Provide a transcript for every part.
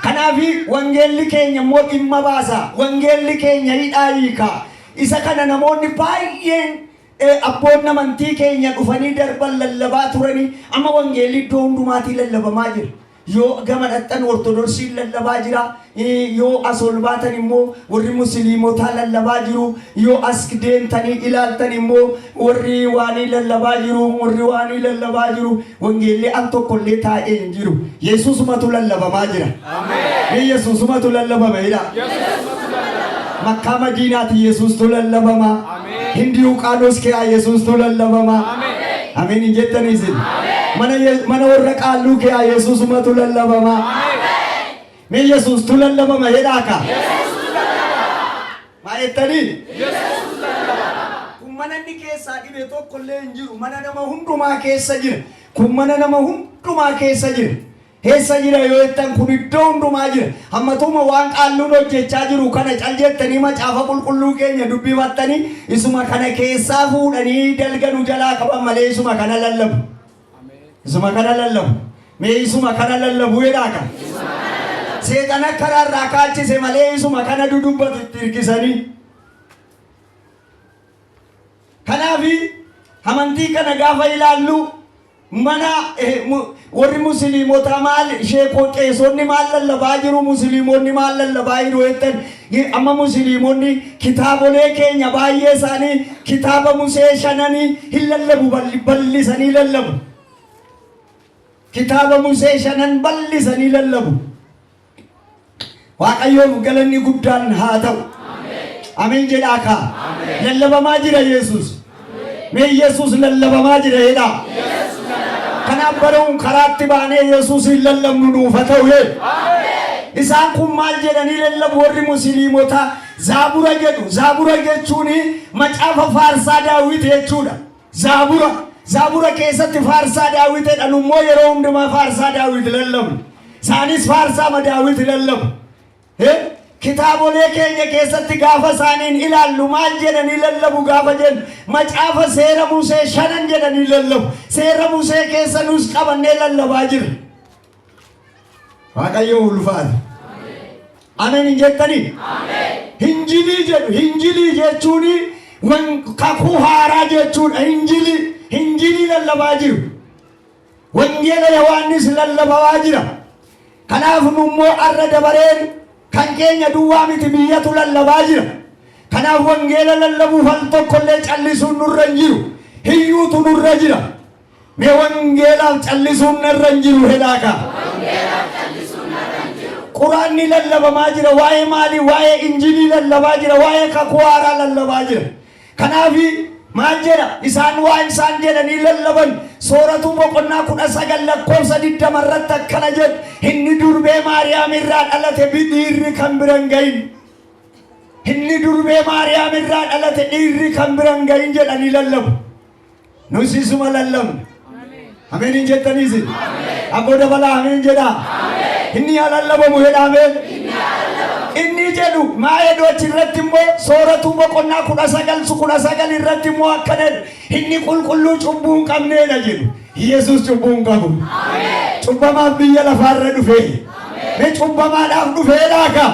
Kanafi wangeelli keenya immoo dhimma baasa. Wangeelli keenya hidhaa hiika. Isa kana namoonni baay'een abboonni amantii keenya dhufanii darban lallabaa turanii amma wangeelli iddoo hundumaatii lallabamaa jira. Yoo gama dhaqxan ortodoksii lallabaa jira, yoo as ol baatan immoo warri musliimotaa lallabaa jiru, yoo as deemtanii ilaaltan immoo warri waanii lallabaa jiru, warri waanii lallabaa jiru. Wangeelli al tokkollee taa'ee hin jiru. Yesuusumatu lallabamaa jira. Ameen. Yesuusumatu lallabama jira. Makkaa Madiinaati Yesuustu lallabama. Ameen. Hindii Uqaanos kee Yesuustu lallabama. Ameen. Ameen hin jettanii isin. Mana warra qaalluu kee Yesuusumatu lallabama. Ameen. Mee Yesuustu lallabama jedhaaka. Yesuustu lallabama. Maa jettanii? Yesuustu lallabama. Kun mana inni keessaa dhibe tokkollee hin jiru. Mana nama hundumaa keessa jira. Kun mana nama hundumaa keessa jira. Keessa jira yoo jettan kun iddoo hundumaa jira. Hammatuma waan qaalluun hojjechaa jiru kana cal jettanii macaafa qulqulluu keenya dubbifattanii isuma kana keessaa fuudhanii dalganu jalaa qaban malee isuma kana lallabu. Isuma kana lallabu. Mee isuma kana lallabu jedhaaka. Seexana karaarraa kaachise malee isuma kana dudubbatu itti hirkisanii. Kanaafi amantii kana gaafa ilaallu mana warri musliimota maal sheekoo qeesonni maal lallabaa jiru, musliimonni maal lallabaa jiru jettan amma musliimonni kitaabolee keenya baay'ee isaanii kitaaba Musee 5 hin lallabu, bal'isanii lallabu. Kitaaba Musee 5 bal'isanii lallabu. Waaqayyoof galanni guddaan haa ta'u. Ameen jedhaa kaa. Lallabamaa jira Yesuus. Mee Yesuus lallabamaa jira jedhaa. Kanaaf baruun karaatti baanee Yesuus hin lallabnu nuuf haa ta'u. Isaan kun maal jedhanii lallabu warri musliimotaa? Zaabura jedhu. Zaabura jechuun macaafa faarsaa Daawit jechuudha. Zaabura keessatti faarsaa Daawitedha. Nummoo yeroo hundumaa faarsaa Daawit lallabu. Isaanis faarsaa Daawit lallabu. Kitaabolee keenya keessatti gaafa isaaniin ilaallu maal jedhanii lallabu gaafa jennu macaafa seera Musee 5 jedhanii lallabu. Seera Musee keessa nus qabannee lallabaa jira. Waaqayyo ulfaata. Ameen hin jettanii? Ameen. Hinjilii jedhu. Hinjilii jechuun kakuu haaraa jechuudha. Hinjilii lallabaa jiru. Wangeela Yohaannis lallabaa jira. Kanaaf nummoo arra dabareen kan keenya duwwaa miti biyyatu lallabaa jira. Kanaaf wangeela lallabuuf al tokkollee callisuun nurra hin jiru. Hiyyuutu nurra jira. Mee wangeelaaf callisuun nurra hin jiru hedhaaka. Quraanni lallabamaa jira. Waa'ee maalii? Waa'ee injilii lallabaa jira. Waa'ee kakuu haaraa lallabaa jira. Kanaafi maal jedha? Isaan waan isaan jedhanii lallaban sooratu boqonnaa 19 lakkoofsa 20 irratti akkana jedhu inni durbee Maariyaam irraa dhalate dhiirri kan bira hin gahin. Inni durbee Maariyaam irraa dhalate dhiirri kan bira hin gahin jedhanii lallabu. Nus isuma lallabna. Ameen hin jettaniis? Abboo dabalaa ameen jedhaa. Inni haa lallabamu jedhamee. Inni jedhu maa jedhu achirratti immoo sooratu boqonnaa 19 irratti immoo akkana inni qulqulluu cubbuu hin qabneedha jedhu. Yesuus cubbuu hin qabu. Cubbamaaf biyya lafaarra dhufee. Mee cubbamaadhaaf dhufeedhaa ka?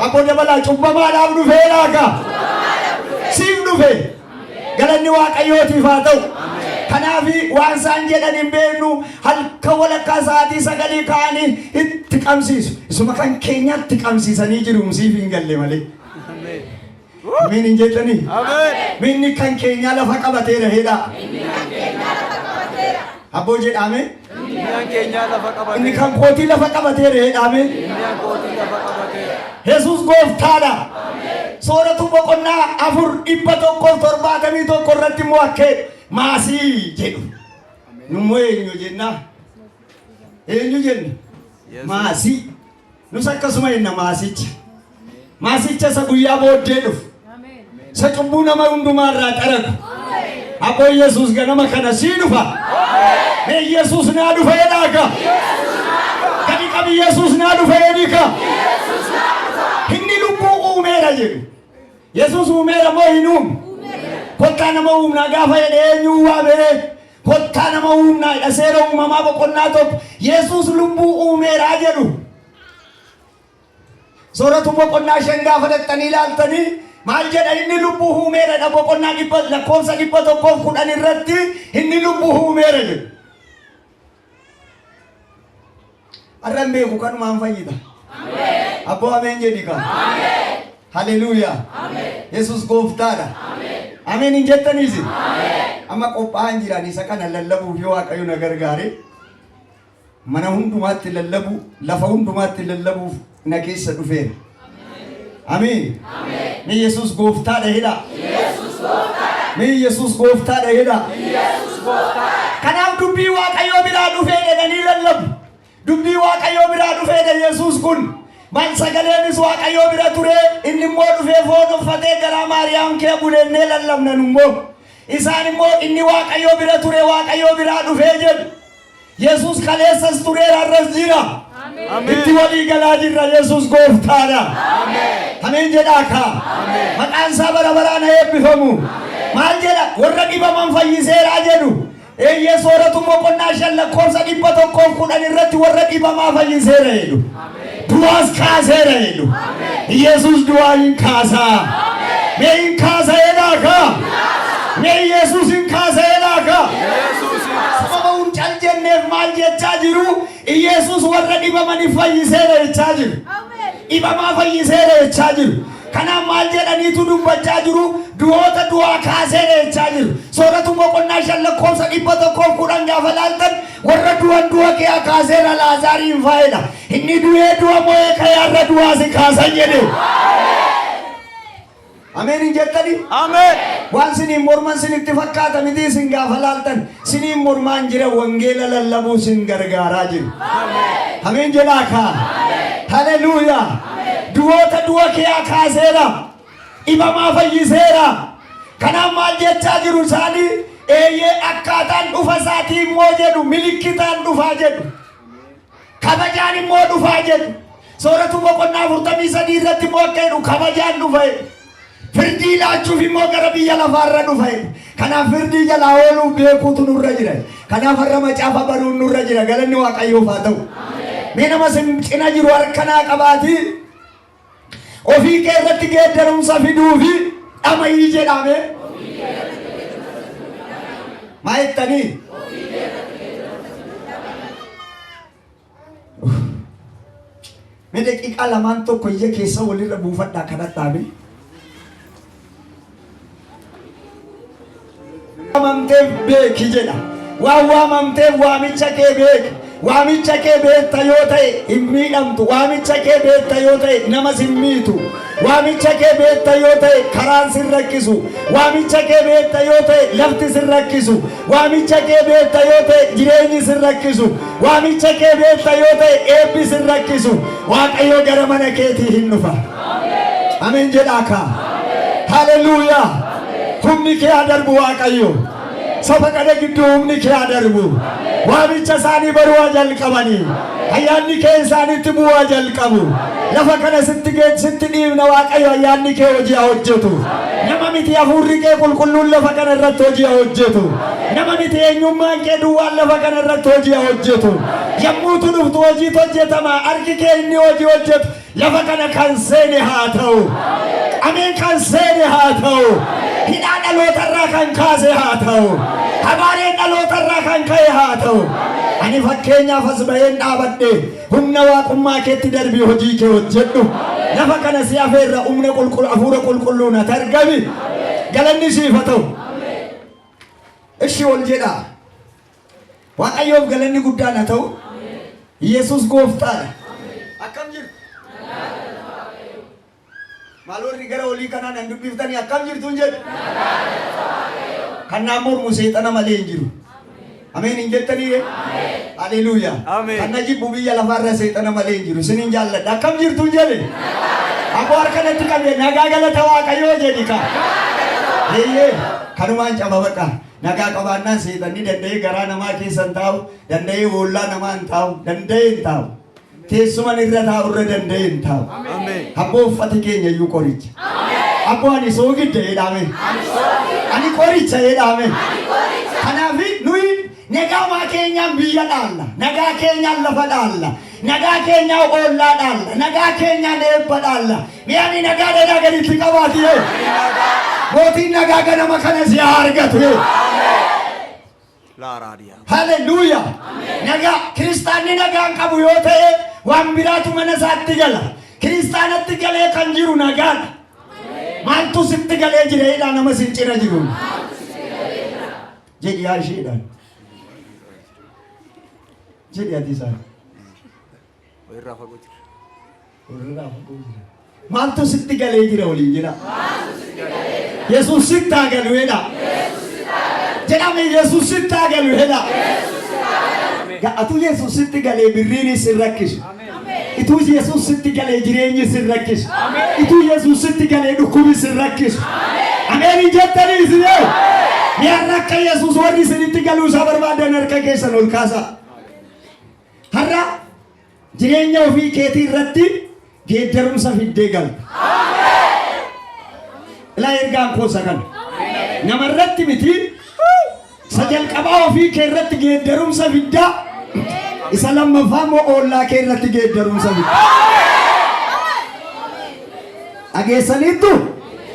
Abboo dabalaa cubbamaadhaaf dhufeedhaa ka? Siif dhufe. Galanni Waaqayyootiif haa ta'u. Kanaafi waan isaan jedhan hin beeknu halka walakkaa sa'aatii 9 ka'anii itti qabsiisu. Isuma kan keenyatti qabsiisanii jiru siif hin galle malee. Ameen hin jettanii? Minni kan keenyaa lafa qabateera hedhaa. Abboo jedhame? Inni kan kootii lafa qabateera hedhame. Yesuus gooftaadha. Sooratu boqonnaa 4:171 irratti immoo akkee maasii jedhu. Nummoo eenyu jenna? Eenyu jenna? Maasii. Nus akkasuma jenna maasicha. Maasicha isa guyyaa booddee dhufu. Isa cubbuu nama hundumaarraa xaragu. Abboo Yesuus ganama kana sii dhufa. Mee Yesuus naa dhufa jedhaaka. Gadi qabi Yesuus naa dhufa jedhika. Inni lubbuu uumeera jedhu. Yesuus uumeera moo hin uumu? Kottaa nama uumnaa gaafa jedhe eenyu waamee? Kottaa nama uumnaa seera uumamaa boqonnaa 1 Yesuus lubbuu uumeeraa jedhu. Sooratu boqonnaa shan gaafa dhattanii ilaaltanii maal jedha inni lubbuu uumeera boqonnaa lakkoofsa 110 irratti inni lubbuu uumeera jedhu. Arran beeku kanumaan fayyida. Abboo ameen jedhi ka. Haleluuyaa. Yesus gooftaadha. Ameen hin jettaniisi. Amma qophaa'an jiran isa kana lallabuuf yoo Waaqayyo na gargaare mana hundumaatti lallabu lafa hundumaatti lallabuuf na keessa dhufeera. Ameen. Ni Yesus gooftaadha jedha. Ni Yesus gooftaadha jedha. Kanaaf dubbii Waaqayyo biraa dhufee jedhanii lallabu. Dubbii Waaqayyo biraa dhufee Yesus kun man sagaleenis Waaqayyo bira ture inni immoo dhufee foon uffatee gara Maariyaam kee buleennee lallabnan immoo isaan immoo inni Waaqayyo bira ture Waaqayyo biraa dhufee jedhu. Yesus kaleessas ture har'as jira. Itti walii galaa jirra. Yesus gooftaadha. Ameen jedhaa kaa. Maqaan isaa bara baraan haa eebbifamu. Maal jedha warra dhibaman fayyiseeraa jedhu. Eeyyee sooratu boqonnaa shan lakkoofsa 110 irratti warra dhibamaa fayyiseera jedhu. Du'aas kaaseera jedhu. Yesus du'aa hin kaasaa. Mee hin kaasa jedhaa kaa. Mee Yesus hin kaasa jedhaa kaa. Sababa huncal jenneef maal jechaa jiru? Yesus warra dhibamanii fayyiseera jechaa jiru. Dhibamaa fayyiseera jechaa jiru. Kanaaf maal jedhaniitu dubbachaa jiru? Du'oota du'aa kaaseera jechaa jiru. Sooratu boqonnaa shan lakkoofsa 110 gaafa laaltan warra du'a kee kaaseera Laazaariin faayida. Inni du'ee du'a moo'ee kayaarra du'aa si kaasan jedhe. Ameen hin jettani? Ameen. Waan siniin morman sinitti fakkaata miti sin gaafa laaltan siniin mormaan jira wangeela lallabuu sin gargaaraa jiru. Ameen jedhaa kaa. Haleluuyaa. Du'oota du'a kee kaaseera. Dhibamaa fayyiseera. Kanaaf maal jechaa jiru isaanii? Eeyyee akkaataan dhufa isaatii immoo jedhu milikitaan dhufaa jedhu. Kabajaan immoo dhufaa jedhu. Sooratu boqonnaa 43 irratti immoo akka jedhu kabajaan dhufa. Firdii laachuuf immoo gara biyya lafaarra dhufa. Kanaaf firdii jalaa ooluu beekuutu nurra jira. Kanaaf har'a macaafa baruun nurra jira. Galanni Waaqayyoof haa ta'u. Mee nama cina jiru harkanaa qabaati. Ofii kee irratti geeddarumsa fiduufi dhamayii jedhame. Maa jettanii? Mee daqiiqaa lamaan tokko ija keessa walirra buufadhaa kadhadhaa. Waamamteef beeki jedha. Waan waamamteef waamicha kee beeki. Waamicha kee beekta yoo ta'e hin miidhamtu. Waamicha kee beekta yoo ta'e namas hin miitu. Waamicha kee beekta yoo ta'e karaan sin rakkisu. Waamicha kee beekta yoo ta'e lafti sin rakkisu. Waamicha kee beekta yoo ta'e jireenyi sin rakkisu. Waamicha kee beekta yoo ta'e eebbi sin rakkisu. Waaqayyo gara mana keetii hin dhufa. Ameen jedhaa kaa. Haleluuyaa. Humni kee haa darbu Waaqayyo. Saba kana gidduu humni kee haa darbu. Waamicha isaanii baruu jalqabanii. Ayyaanni kee isaanitti bu'aa jalqabu. Lafa kana sitti dhiibna Waaqayyo ayyaanni kee hojii haa hojjetu. Nama miti hafuurri kee qulqulluun lafa kana irratti hojii haa hojjetu. Nama miti eenyummaan kee duwwaan lafa kana irratti hojii haa hojjetu. Yommuutu dhuftu hojiitu hojjetama. Harki kee inni hojii hojjetu. Lafa kana kan seene haa ta'u. Ameen kan seene haa ta'u. Hidhaa dhalootarraa kan kaase haa ta'u. Habaareen dhalootarraa kan ka'e haa ta'u. Ani fakkeenyaaf as baheen dhaabadhe humna waaqummaa keetti darbii hojii kee hojjedhu. Lafa kana si afeerra humna hafuura qulqulluu natti argami. Galanni siif haa ta'u. Ishi ol jedhaa. Waaqayyoof galanni guddaan haa ta'u. Yesus gooftaadha. Akkam jirtu? Maalorri gara olii kanaan an dubbiftanii akkam jirtuun jedhu. Kannaan mormu seexana malee hin jiru. Ameen hin jettanii? Haleluuyaa. Kanna jibbu biyya lafaarra seexana malee hin jiru. Isinin jaalladha. Akkam jirtuun jedhe. Aboo harkanatti qabe nagaa galata Waaqayyoo jedhi ka. Eeyyee kanumaan cababadha. Nagaa qabaannaan seexanni danda'ee garaa namaa keessa hin taa'u. Danda'ee boollaa namaa hin taa'u. Danda'ee hin taa'u. Teessuman irra taa'urra danda'e hin taa'u. Abboo uffati keenya iyyuu qoricha. Abboo ani soogidda jedhame. Ani qoricha jedhame. Kanaaf nuyi nagaa keenyaan biyya dhaalla. Nagaa keenyaan lafa dhaalla. nagaa keenya ollaadhaalla nagaa keenya eebbadhaalla mi'aani nagaa dheeraa gaditti qabaatiye mootiin nagaa ganama kana si haa argatu haleluuya nagaa kiristaanni nagaan qabu yoo ta'e waan biraatu mana isaatti gala kiristaanatti galee kan jiru nagaadha maaltu sitti galee jireedha nama sin cina jiru jedhi yaa isheedhaan jedhi ati isaan maaltu sitti galee jira waliin jira Yesuus sitti haa galu jedha jedhame Yesuus sitti haa galu jedha atu Yesuus sitti galee birriin isin rakkisu itu Yesuus sitti galee jireenyi isin rakkisu itu Yesuus sitti galee dhukkubi isin rakkisu ameen jettanii isin mi'aan akka Yesuus warri isinitti galuu isaa barbaadan harka keessan ol kaasa har'a jireenya ofii keetii irratti geeddarumsa fiddee galta ilaa ergaan koosa kan nama irratti miti isa jalqabaa ofii kee irratti geeddarumsa fiddaa isa lammaffaa immoo ollaa kee irratti geeddarumsa fiddaa dhageessaniittu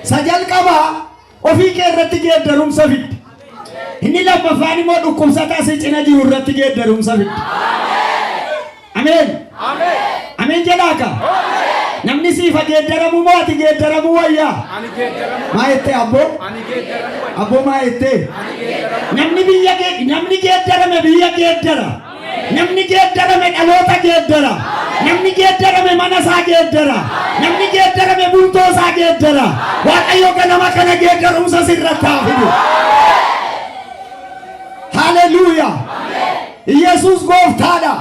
isa jalqabaa ofii kee irratti geeddarumsa fidda inni lammaffaan immoo dhukkubsataa si cina jiru irratti geeddarumsa fidda ameen ameen jedhaaka namni siifa geeddaramu moo ati geeddaramu wayyaa maa jettee abboo maa jettee namni geeddarame biyya geeddara namni geeddarame dhaloota geeddara namni geeddarame mana isaa geeddara namni geeddarame bultoo isaa geeddara waaqayyo ganama kana geeddarumsa sirratti haa fidu haleluuya Yesuus gooftaadha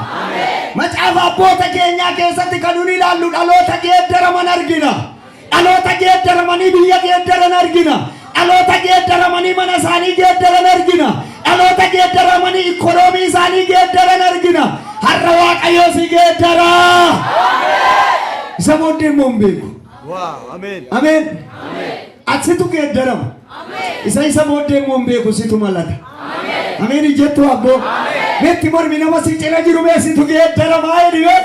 macaafa abboota keenyaa keessatti kan nuti ilaallu dhaloota geeddaraman argina dhaloota geeddaramanii biyya geeddaran argina dhaloota geeddaramanii mana isaanii geeddaran argina dhaloota geeddaramanii ikoonoomii isaanii geeddaran argina har'a waaqayyo si geeddara isa booddee immoo hin beeku ameen atsitu geeddarama isa booddee immoo hin beeku situ malata ameen jettu abboo metti mormi nama si cina jiru meesitu geeddarama jedhime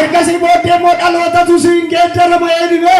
ergasii booddee immoo dhalootatu si hin geeddarama jedhime